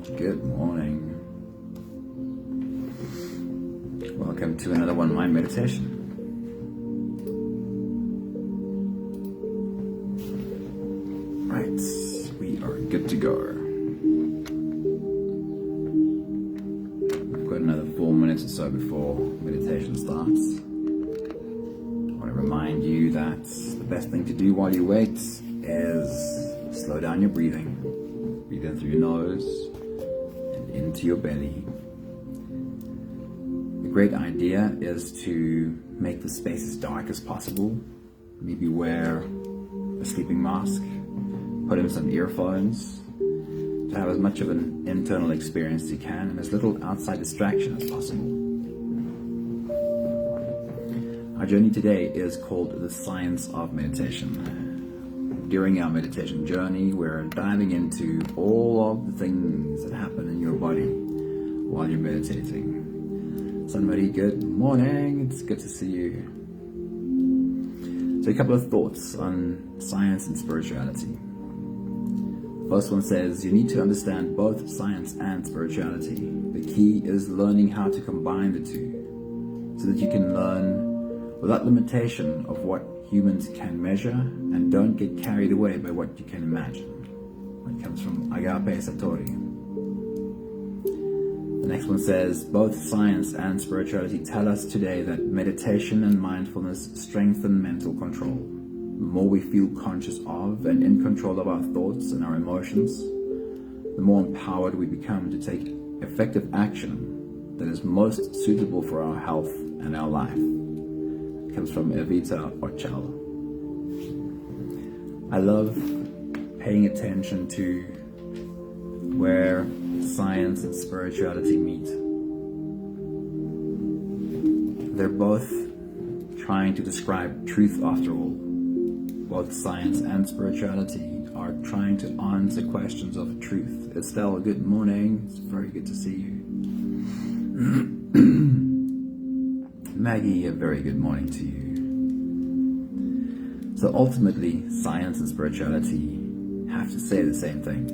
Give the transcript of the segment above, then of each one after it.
Good morning. Welcome to another One Mind meditation. Right, we are good to go. We've got another 4 minutes or so before meditation starts. I want to remind you that the best thing to do while you wait is slow down your breathing. Breathe in through your nose and into your belly. The great idea is to make the space as dark as possible. Maybe wear a sleeping mask, put in some earphones, to have as much of an internal experience as you can and as little outside distraction as possible. Our journey today is called the Science of Meditation. During our meditation journey, we're diving into all of the things that happen in your body while you're meditating. Somebody, good morning, it's good to see you. So a couple of thoughts on science and spirituality. First one says, you need to understand both science and spirituality. The key is learning how to combine the two, so that you can learn without limitation of what humans can measure and don't get carried away by what you can imagine. That comes from Agape Satori. The next one says, both science and spirituality tell us today that meditation and mindfulness strengthen mental control. The more we feel conscious of and in control of our thoughts and our emotions, the more empowered we become to take effective action that is most suitable for our health and our life. It comes from Evita Ochel. I love paying attention to where science and spirituality meet. They're both trying to describe truth after all. Both science and spirituality are trying to answer questions of truth. Estelle, good morning. It's very good to see you. Maggie, a very good morning to you. So ultimately, science and spirituality have to say the same thing.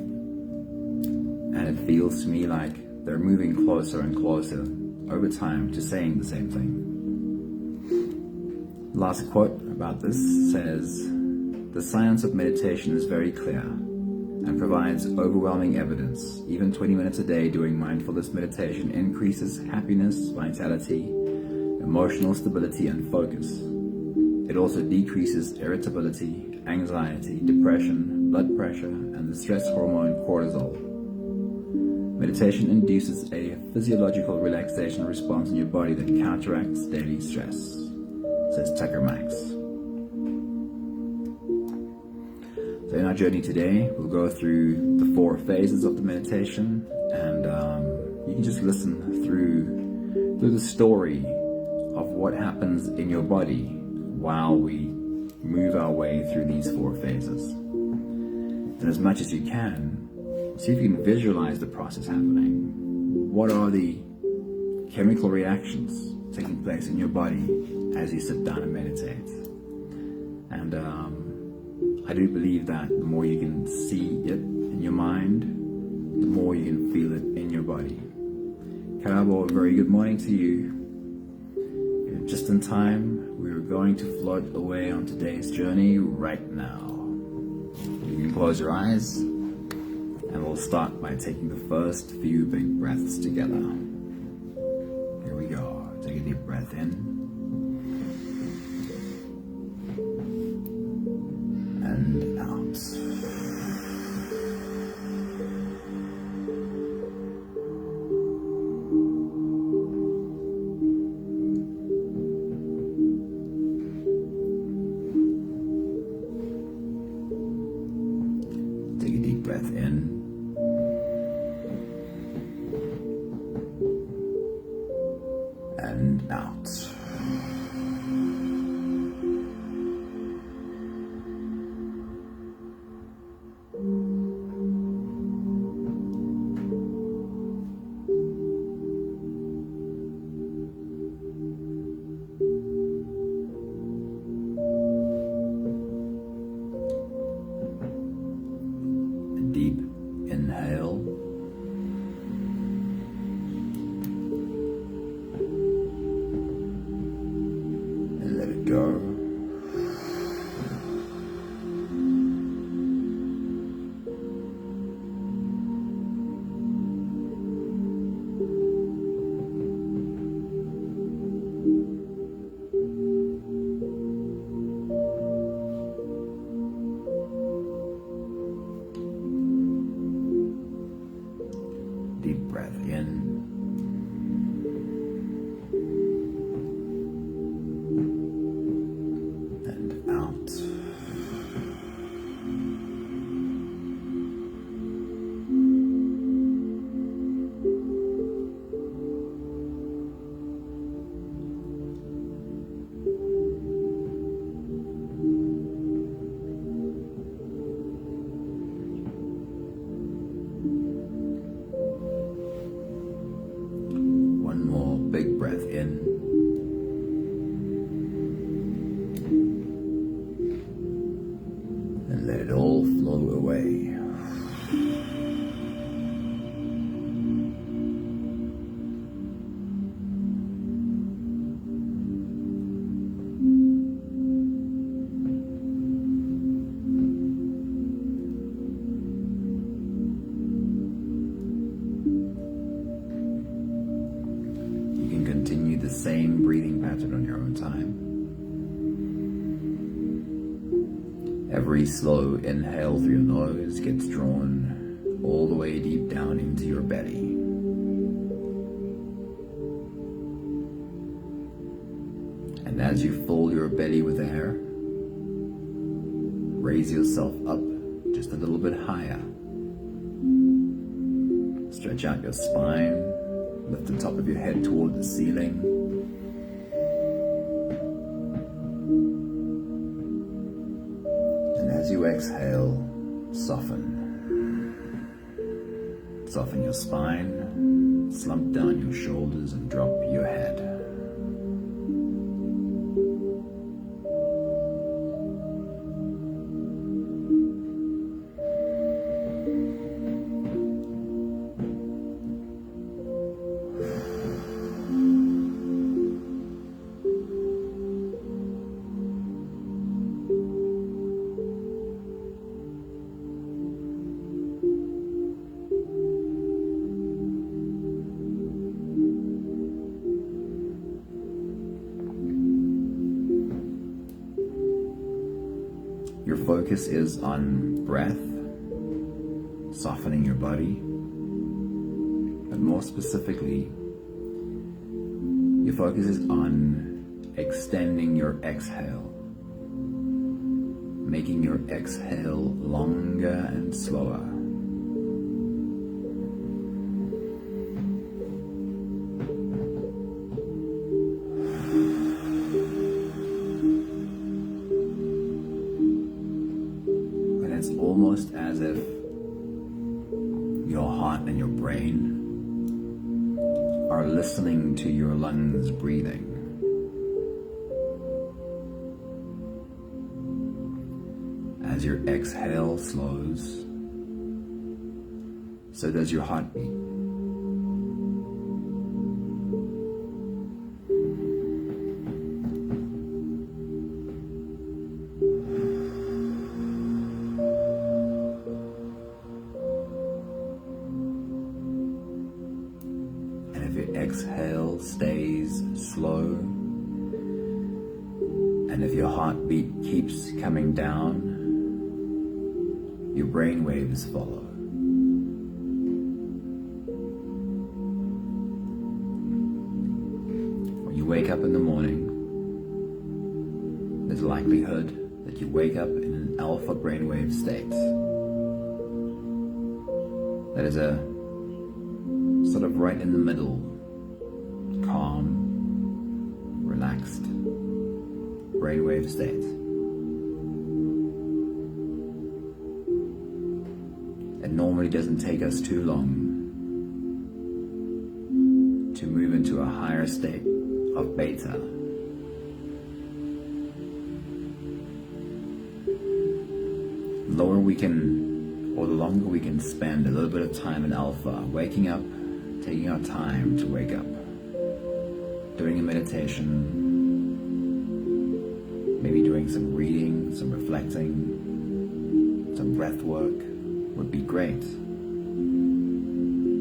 And it feels to me like they're moving closer and closer over time to saying the same thing. Last quote about this says, the science of meditation is very clear and provides overwhelming evidence. Even 20 minutes a day doing mindfulness meditation increases happiness, vitality, emotional stability, and focus. It also decreases irritability, anxiety, depression, blood pressure, and the stress hormone cortisol. Meditation induces a physiological relaxation response in your body that counteracts daily stress, says Tucker Max. So in our journey today, we'll go through the 4 phases of the meditation, and you can just listen through the story of what happens in your body while we move our way through these 4 phases. And as much as you can, see if you can visualize the process happening. What are the chemical reactions taking place in your body as you sit down and meditate? And I do believe that the more you can see it in your mind, the more you can feel it in your body. Karabo, a very good morning to you. You're just in time. We're going to float away on today's journey right now. You can close your eyes, and we'll start by taking the first few big breaths together. Here we go. Take a deep breath in. And out. Take a deep breath in. And out. A deep inhale. breath in. And out. One more big breath in. And let it all flow away. You can continue the same breathing pattern on your own time. Every slow inhale through your nose gets drawn all the way deep down into your belly. And as you fill your belly with air, raise yourself up just a little bit higher. Stretch out your spine, lift the top of your head toward the ceiling. And as you exhale, soften. Soften your spine, slump down your shoulders and drop your head. Your focus is on breath, softening your body, but more specifically, your focus is on extending your exhale, making your exhale longer and slower. It's almost as if your heart and your brain are listening to your lungs breathing. As your exhale slows, so does your heartbeat. Exhale stays slow, and if your heartbeat keeps coming down, your brain waves follow. When you wake up in the morning, there's a likelihood that you wake up in an alpha brainwave state. That is a sort of right in the middle, calm, relaxed brainwave state. It normally doesn't take us too long to move into a higher state of beta. The longer we can spend a little bit of time in alpha, waking up, taking our time to wake up, doing a meditation, maybe doing some reading, some reflecting, some breath work would be great.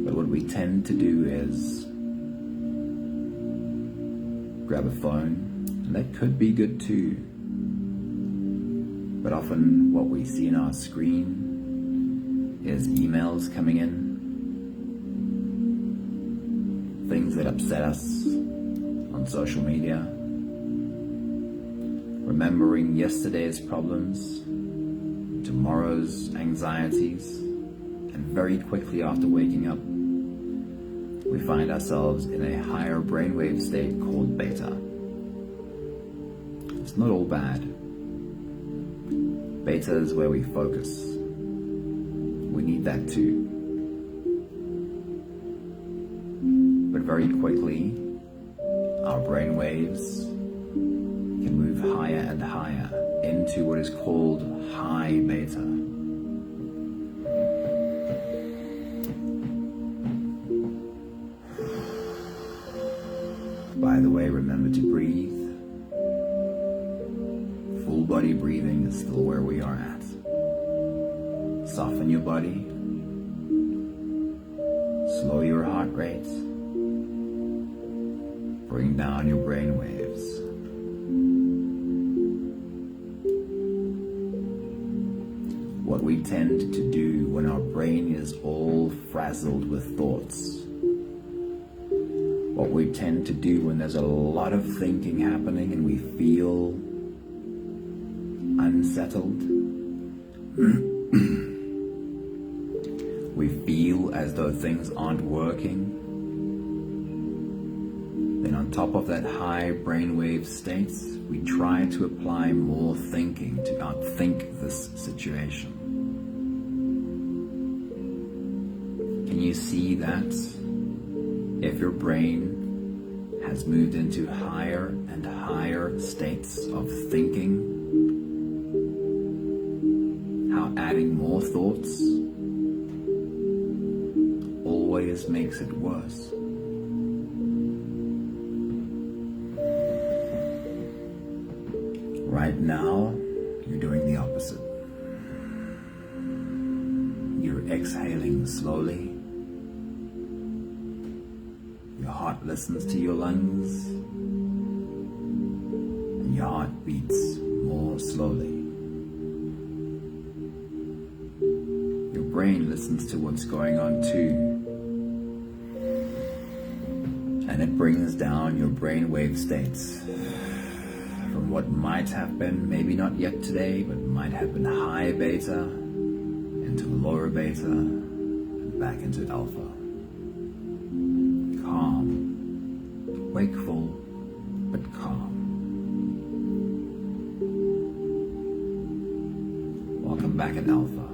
But what we tend to do is grab a phone, and that could be good too. But often what we see in our screen is emails coming in, things that upset us on social media, remembering yesterday's problems, tomorrow's anxieties, and very quickly after waking up, we find ourselves in a higher brainwave state called Beta. It's not all bad. Beta is where we focus. We need that too. But very quickly, our brainwaves can move higher and higher into what is called high beta. By the way, remember to breathe. Full body breathing is still where we are at. Soften your body. Slow your heart rate. Bring down your brain waves. What we tend to do when our brain is all frazzled with thoughts, what we tend to do when there's a lot of thinking happening and we feel unsettled, we feel as though things aren't working, then on top of that high brainwave states, we try to apply more thinking to outthink this situation. Can you see that if your brain has moved into higher and higher states of thinking, how adding more thoughts always makes it worse? Right now, you're doing the opposite. You're exhaling slowly. Your heart listens to your lungs, and your heart beats more slowly. Your brain listens to what's going on too, and it brings down your brainwave states from what might have been, maybe not yet today, but might have been high beta into lower beta and back into alpha. Calm, wakeful, but calm. Welcome back at alpha.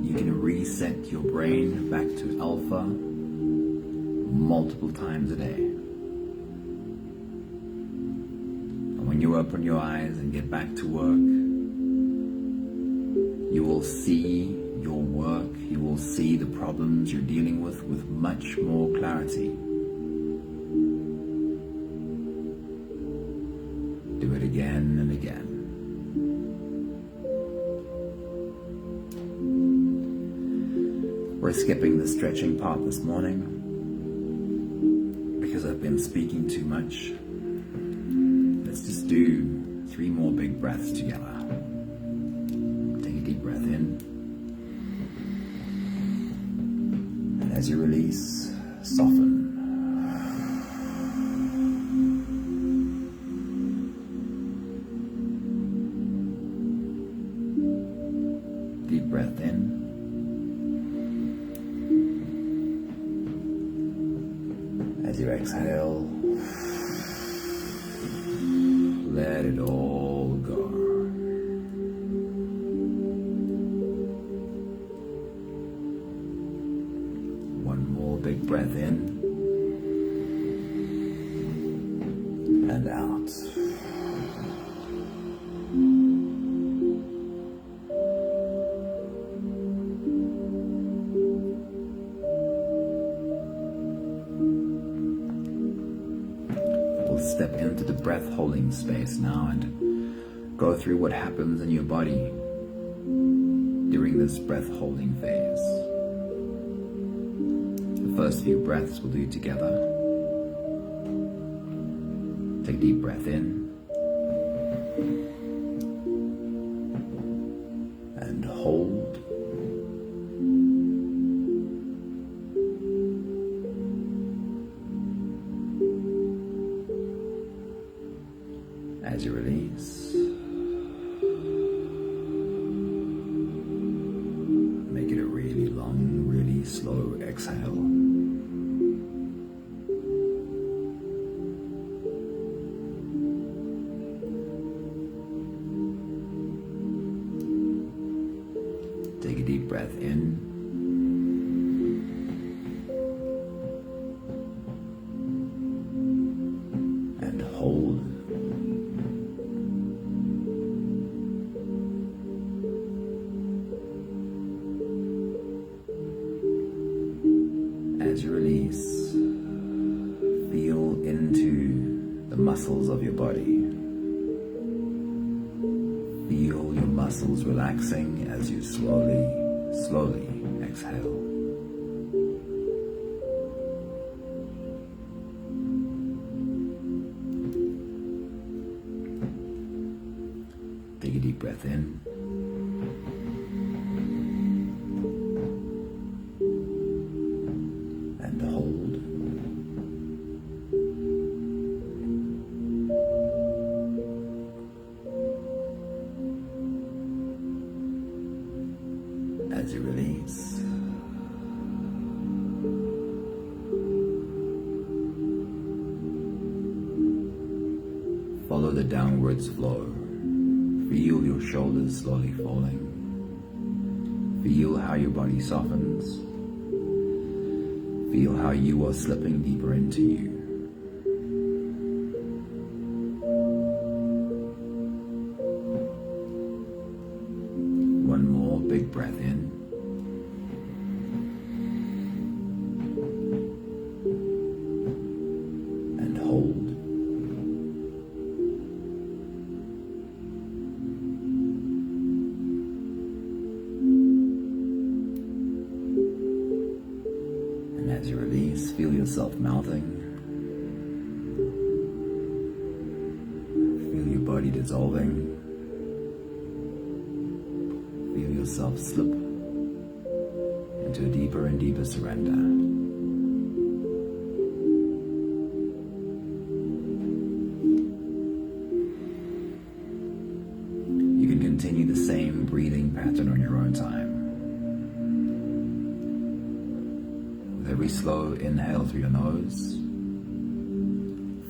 You can reset your brain back to alpha multiple times a day. When you open your eyes and get back to work, you will see your work, you will see the problems you're dealing with much more clarity. Do it again and again. We're skipping the stretching part this morning because I've been speaking too much. Let's just do 3 more big breaths together. Take a deep breath in. And as you release, soften. Deep breath in. As you exhale, let it all go. One more big breath in and out. Step into the breath holding space now and go through what happens in your body during this breath holding phase. The first few breaths we'll do together. Take a deep breath in and hold. As you release, make it a really long, really slow exhale. Take a deep breath in and hold. As you release, feel into the muscles of your body. Feel your muscles relaxing as you slowly exhale. Take a deep breath in. And hold. As you release, follow the downwards flow. Feel your shoulders slowly falling. Feel how your body softens. Feel how you are slipping deeper into you. One more big breath in. And hold. And as you release, feel yourself melting. Feel your body dissolving. Feel yourself slip into a deeper and deeper surrender. You can continue the same breathing pattern on your own time. With every slow inhale through your nose,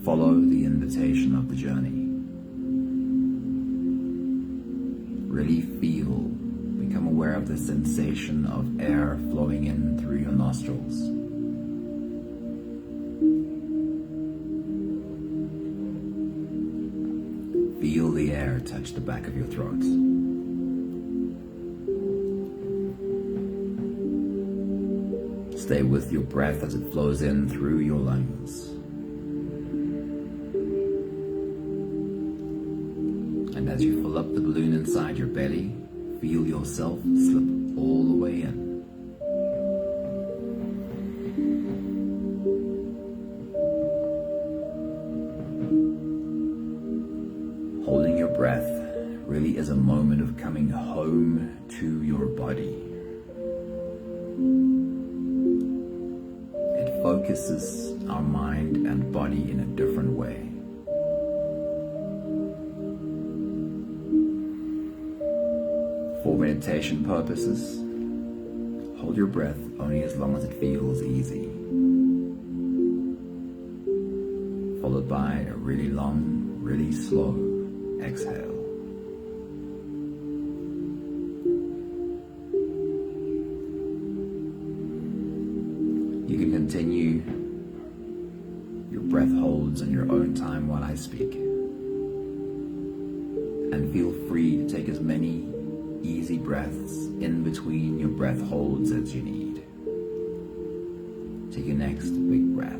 follow the invitation of the journey. Really feel, become aware of the sensation of air flowing in through your nostrils. Feel the air touch the back of your throat. Stay with your breath as it flows in through your lungs. And as you fill up the balloon inside your belly, feel yourself slip all the way in. Holding your breath really is a moment of coming home to your body. It focuses our mind and body in a different way. For meditation purposes, hold your breath only as long as it feels easy, followed by a really long, really slow exhale. You can continue your breath holds in your own time while I speak, and feel free to take as many easy breaths in between your breath holds as you need. Take your next big breath.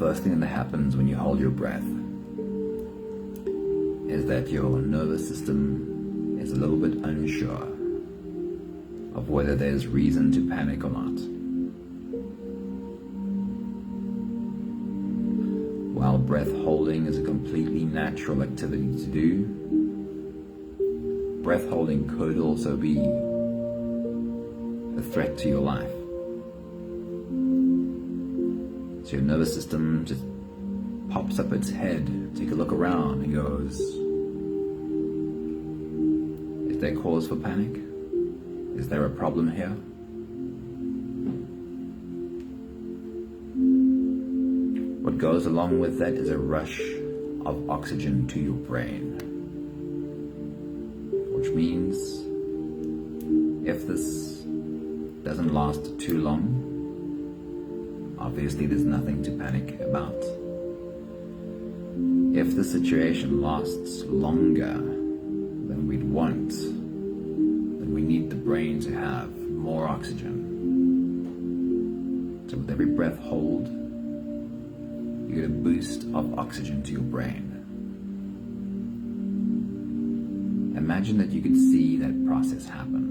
first thing that happens when you hold your breath is that your nervous system is a little bit unsure of whether there's reason to panic or not. While breath holding is a completely natural activity to do, breath holding could also be a threat to your life. So your nervous system just pops up its head, take a look around and goes, is there cause for panic? Is there a problem here? What goes along with that is a rush of oxygen to your brain, which means if this doesn't last too long, obviously there's nothing to panic about. If the situation lasts longer than we'd want, then we need the brain to have more oxygen. So with every breath hold, you get a boost of oxygen to your brain. Imagine that you could see that process happen.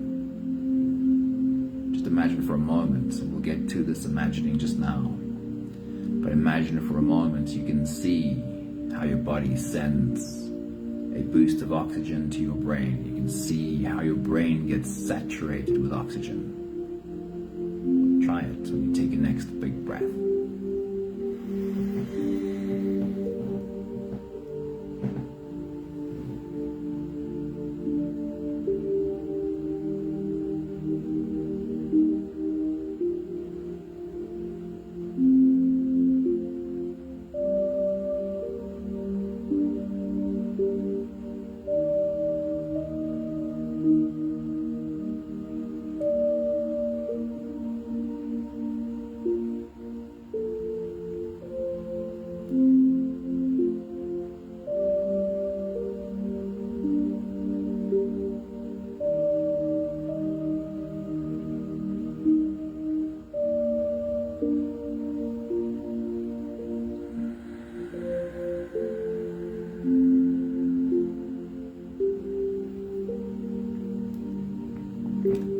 Just imagine for a moment, and we'll get to this imagining just now, but imagine for a moment you can see how your body sends a boost of oxygen to your brain. You can see how your brain gets saturated with oxygen. Try it when you take your next big breath.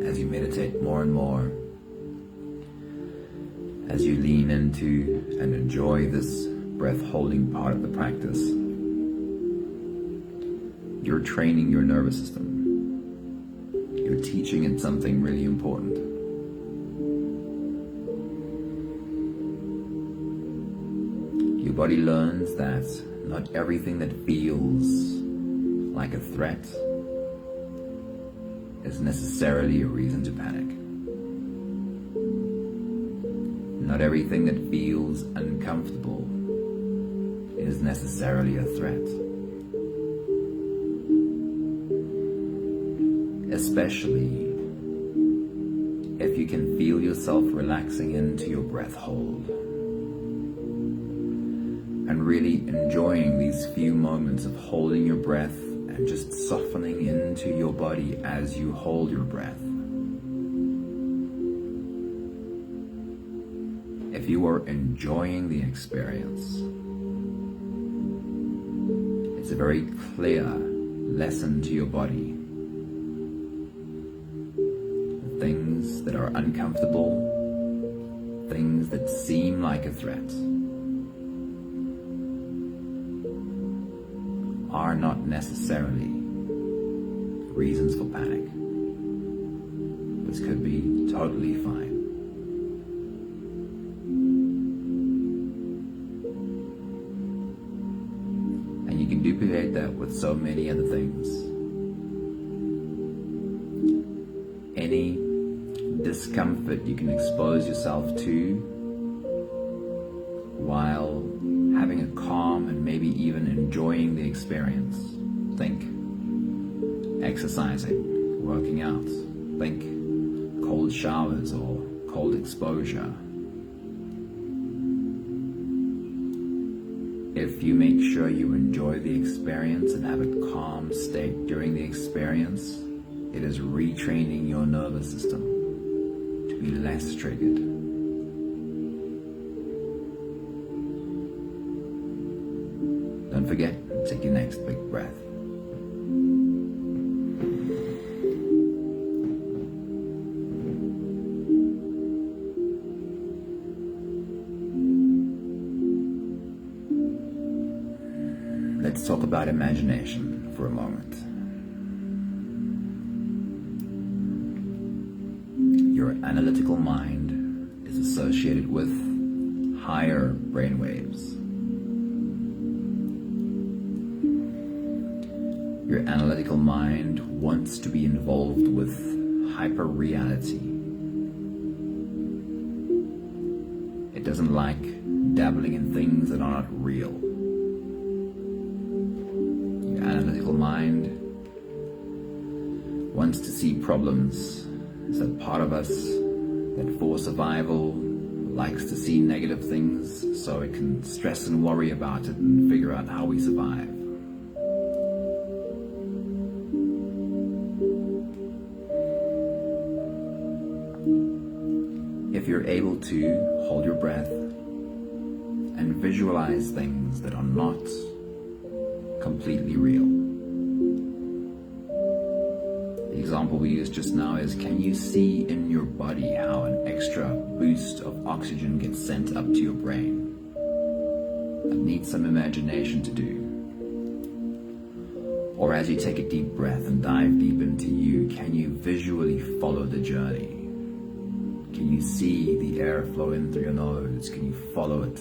As you meditate more and more, as you lean into and enjoy this breath holding part of the practice, you're training your nervous system. You're teaching it something really important. Your body learns that not everything that feels like a threat is necessarily a reason to panic. Not everything that feels uncomfortable is necessarily a threat. Especially if you can feel yourself relaxing into your breath hold and really enjoying these few moments of holding your breath and just softening into your body as you hold your breath. If you are enjoying the experience, it's a very clear lesson to your body. Things that are uncomfortable, things that seem like a threat, are not necessarily reasons for panic. This could be totally fine. And you can duplicate that with so many other things. Any discomfort you can expose yourself to while having a calm and maybe even enjoying the experience. Think exercising, working out. Think cold showers or cold exposure. If you make sure you enjoy the experience and have a calm state during the experience, it is retraining your nervous system to be less triggered. Don't forget, take your next big breath. Let's talk about imagination for a moment. Your analytical mind is associated with higher brainwaves. Your analytical mind wants to be involved with hyper-reality. It doesn't like dabbling in things that are not real. Your analytical mind wants to see problems. It's that part of us that for survival likes to see negative things so it can stress and worry about it and figure out how we survive. If you're able to hold your breath and visualize things that are not completely real. The example we used just now is, can you see in your body how an extra boost of oxygen gets sent up to your brain? That needs some imagination to do. Or as you take a deep breath and dive deep into you, can you visually follow the journey? Can you see the air flow in through your nose? Can you follow it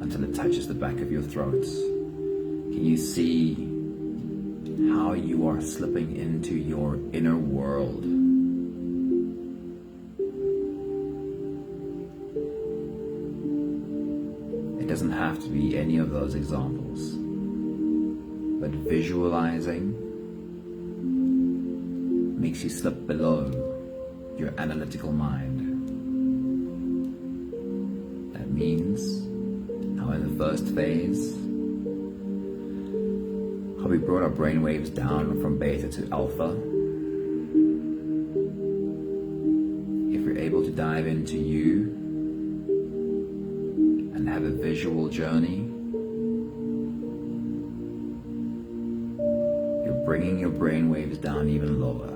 until it touches the back of your throat? Can you see how you are slipping into your inner world? It doesn't have to be any of those examples, but visualizing makes you slip below your analytical mind. That means how in the first phase, how we brought our brainwaves down from beta to alpha. If you're able to dive into you and have a visual journey, you're bringing your brainwaves down even lower.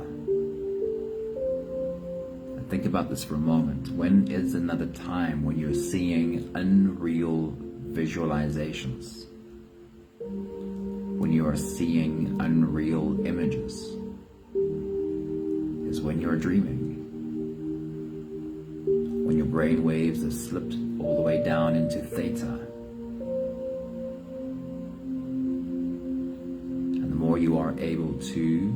Think about this for a moment. When is another time when you're seeing unreal visualizations? When you are seeing unreal images? Is when you're dreaming. When your brain waves have slipped all the way down into Theta. And the more you are able to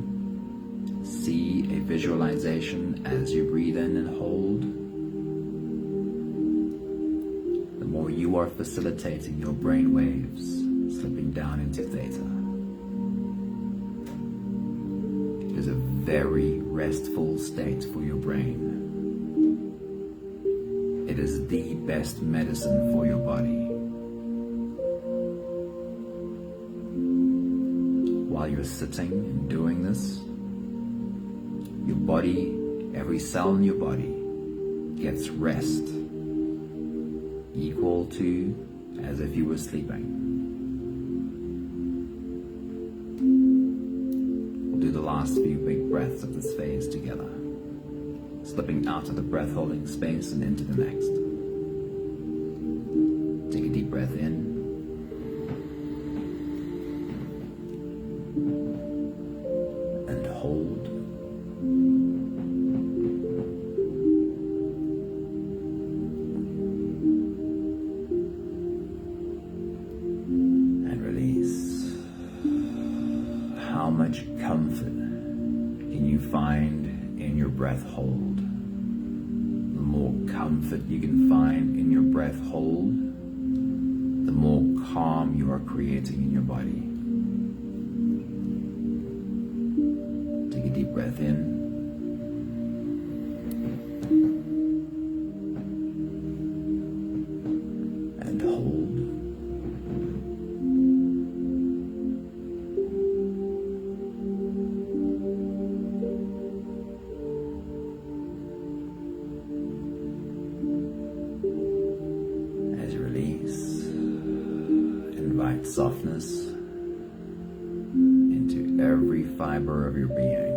see a visualization as you breathe in and hold, the more you are facilitating your brain waves slipping down into Theta. It is a very restful state for your brain. It is the best medicine for your body. While you're sitting and doing this, your body, every cell in your body gets rest equal to as if you were sleeping. We'll do the last few big breaths of this phase together, slipping out of the breath holding space and into the next. Take a deep breath in. And hold. How much comfort can you find in your breath hold? The more comfort you can find in your breath hold, the more calm you are creating in your body. Take a deep breath in. And hold. invite softness into every fiber of your being.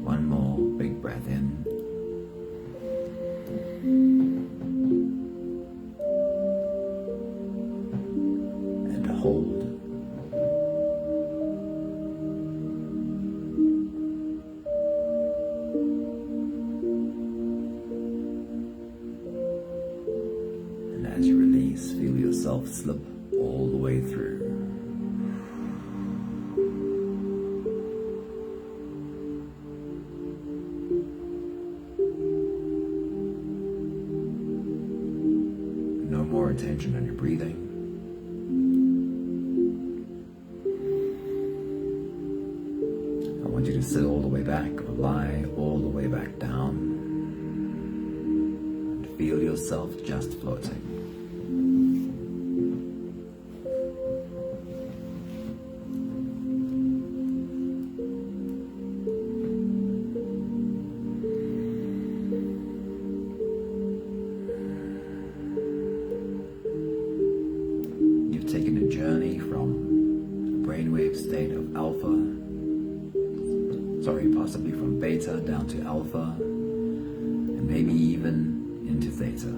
One more big breath in. And hold. As you release, feel yourself slip all the way through. No more attention on your breathing. I want you to sit all the way back or lie all the way back down and feel yourself just floating. Taken a journey from a brainwave state of possibly from beta down to alpha, and maybe even into theta.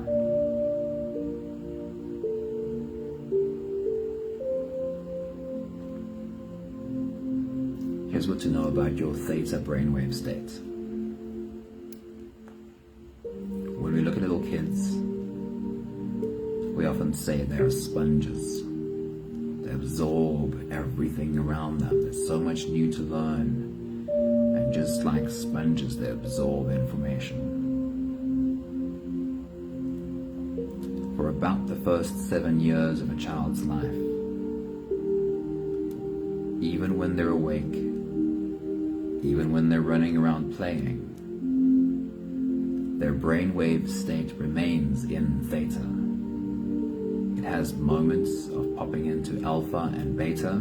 Here's what to know about your theta brainwave state. When we look at little kids, we often say they're sponges. They absorb everything around them. There's so much new to learn. And just like sponges, they absorb information. For about the first 7 years of a child's life, even when they're awake, even when they're running around playing, their brainwave state remains in theta. It has moments of popping into alpha and beta,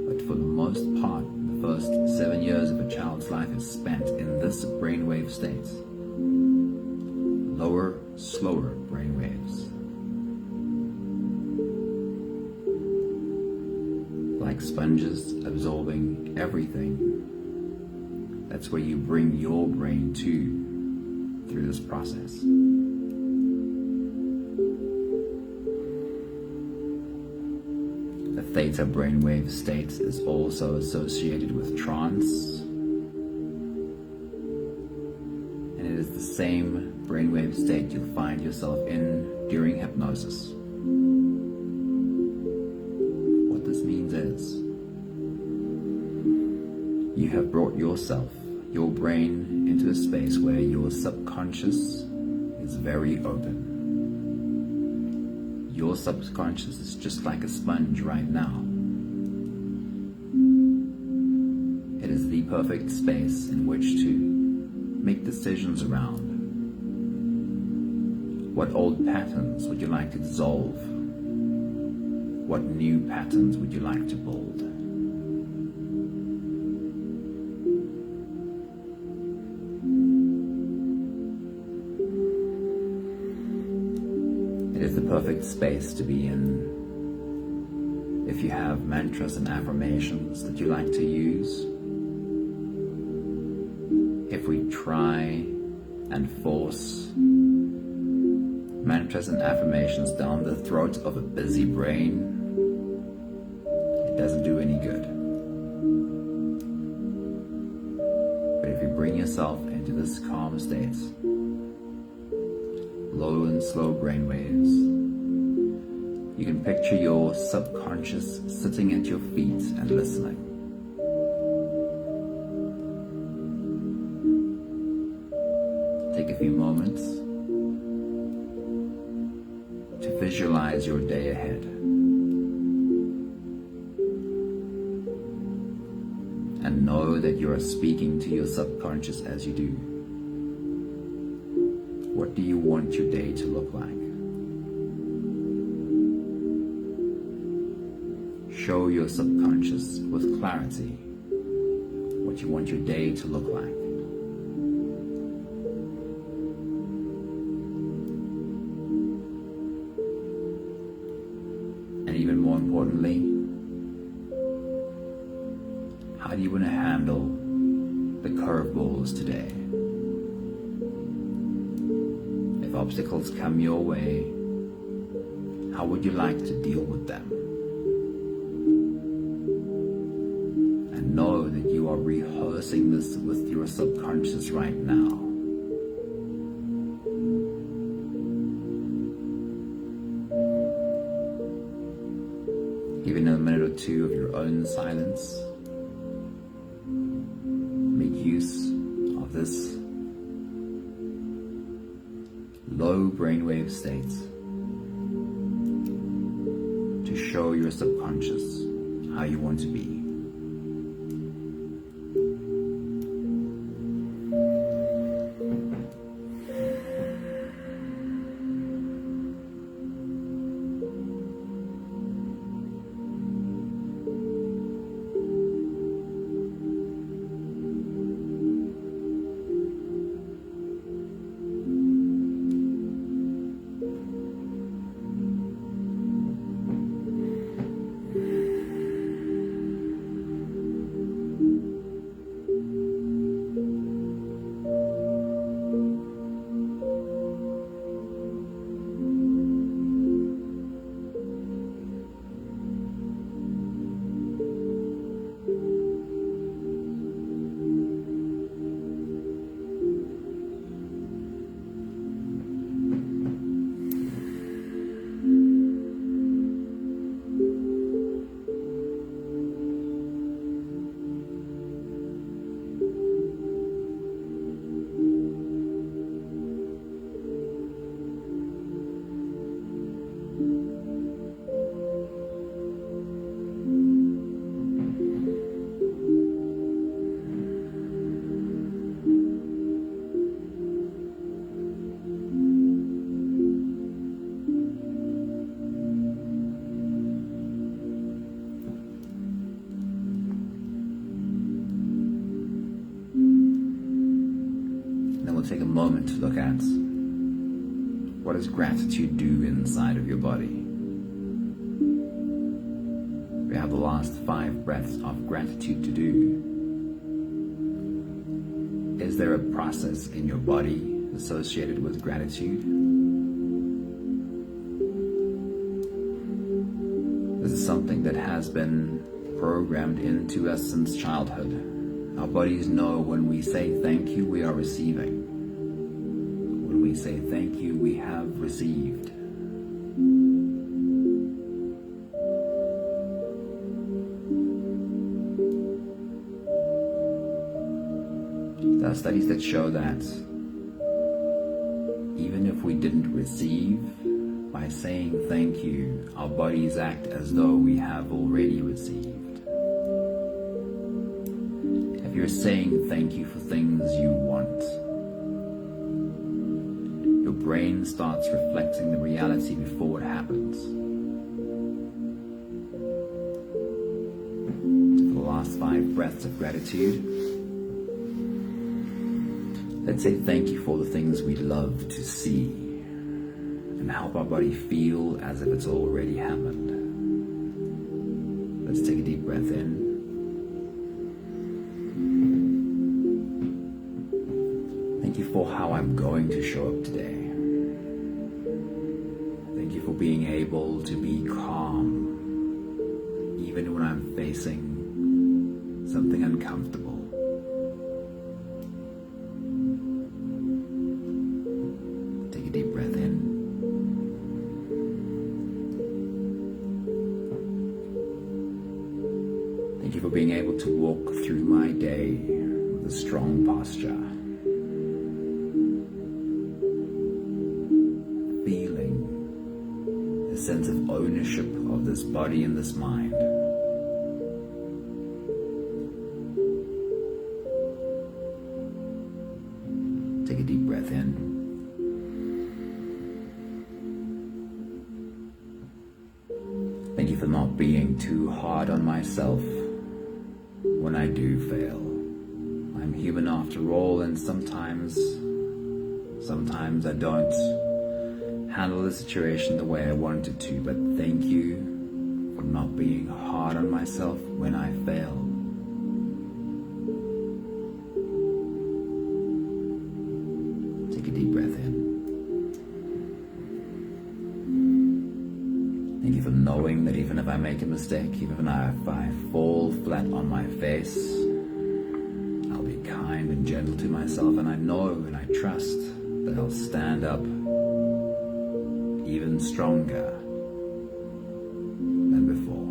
but for the most part, the first 7 years of a child's life is spent in this brainwave state. Lower, slower brainwaves. Like sponges absorbing everything. That's where you bring your brain to through this process. The theta brainwave state is also associated with trance, and it is the same brainwave state you'll find yourself in during hypnosis. What this means is, you have brought yourself, your brain, into a space where your subconscious is very open. Your subconscious is just like a sponge right now. It is the perfect space in which to make decisions around. What old patterns would you like to dissolve? What new patterns would you like to build? It is the perfect space to be in. If you have mantras and affirmations that you like to use, if we try and force mantras and affirmations down the throat of a busy brain, it doesn't do any good. But if you bring yourself into this calm state, low and slow brain waves, you can picture your subconscious sitting at your feet and listening. Take a few moments to visualize your day ahead. And know that you are speaking to your subconscious as you do. What do you want your day to look like? Show your subconscious with clarity what you want your day to look like. And even more importantly, how do you want to handle the curveballs today? If obstacles come your way, how would you like to deal with them? And know that you are rehearsing this with your subconscious right now. Even a minute or two of your own silence. Make use of this low brainwave state to show your subconscious how you want to be. Take a moment to look at what does gratitude do inside of your body. We have the last 5 breaths of gratitude to do. Is there a process in your body associated with gratitude? This is something that has been programmed into us since childhood. Our bodies know when we say thank you, we are receiving. When we say thank you, we have received. There are studies that show that even if we didn't receive, by saying thank you, our bodies act as though we have already received. If you're saying thank you for things you want, your brain starts reflecting the reality before it happens. For the last 5 breaths of gratitude, let's say thank you for the things we love to see and help our body feel as if it's already happened. Let's take a deep breath in. Thank you for how I'm going to show up today. Thank you for being able to be calm, even when I'm facing something uncomfortable. Take a deep breath in. Thank you for being able to walk through my day with a strong posture. Feeling a sense of ownership of this body and this mind. Take a deep breath in. Thank you for not being too hard on myself when I do fail. I'm human after all, and sometimes I don't handle the situation the way I wanted to, but thank you for not being hard on myself when I fail. Take a deep breath in. Thank you for knowing that even if I make a mistake, even if I fall flat on my face, I'll be kind and gentle to myself, and I know and I trust that I'll stand up even stronger than before.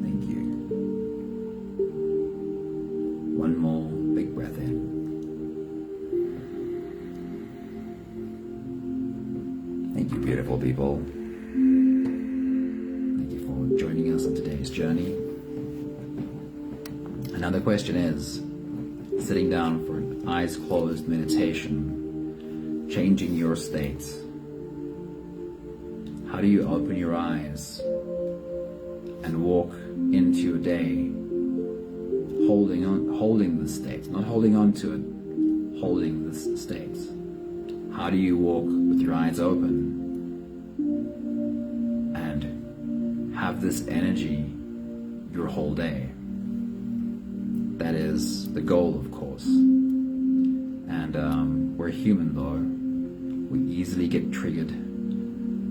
Thank you. One more big breath in. Thank you, beautiful people. Thank you for joining us on today's journey. Another question is, sitting down for an eyes closed meditation, changing your state. How do you open your eyes and walk into your day holding the state, not holding on to it, holding this state? How do you walk with your eyes open and have this energy your whole day? That is the goal, of course. And we're human though. We easily get triggered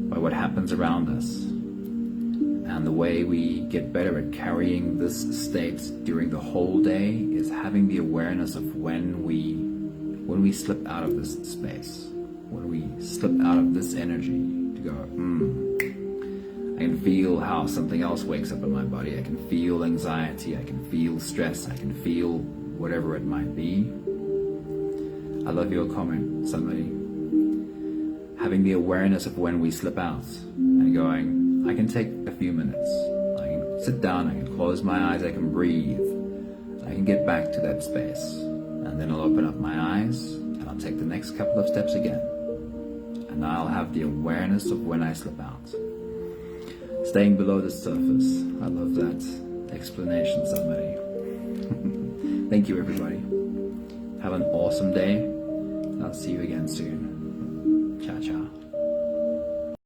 by what happens around us. And the way we get better at carrying this state during the whole day is having the awareness of when we slip out of this space, when we slip out of this energy to go, I can feel how something else wakes up in my body. I can feel anxiety, I can feel stress, I can feel whatever it might be. I love your comment, somebody. Having the awareness of when we slip out and going, I can take a few minutes. I can sit down, I can close my eyes, I can breathe. I can get back to that space. And then I'll open up my eyes and I'll take the next couple of steps again. And I'll have the awareness of when I slip out. Staying below the surface. I love that explanation, somebody. Thank you, everybody. Have an awesome day. I'll see you again soon. Ciao, ciao.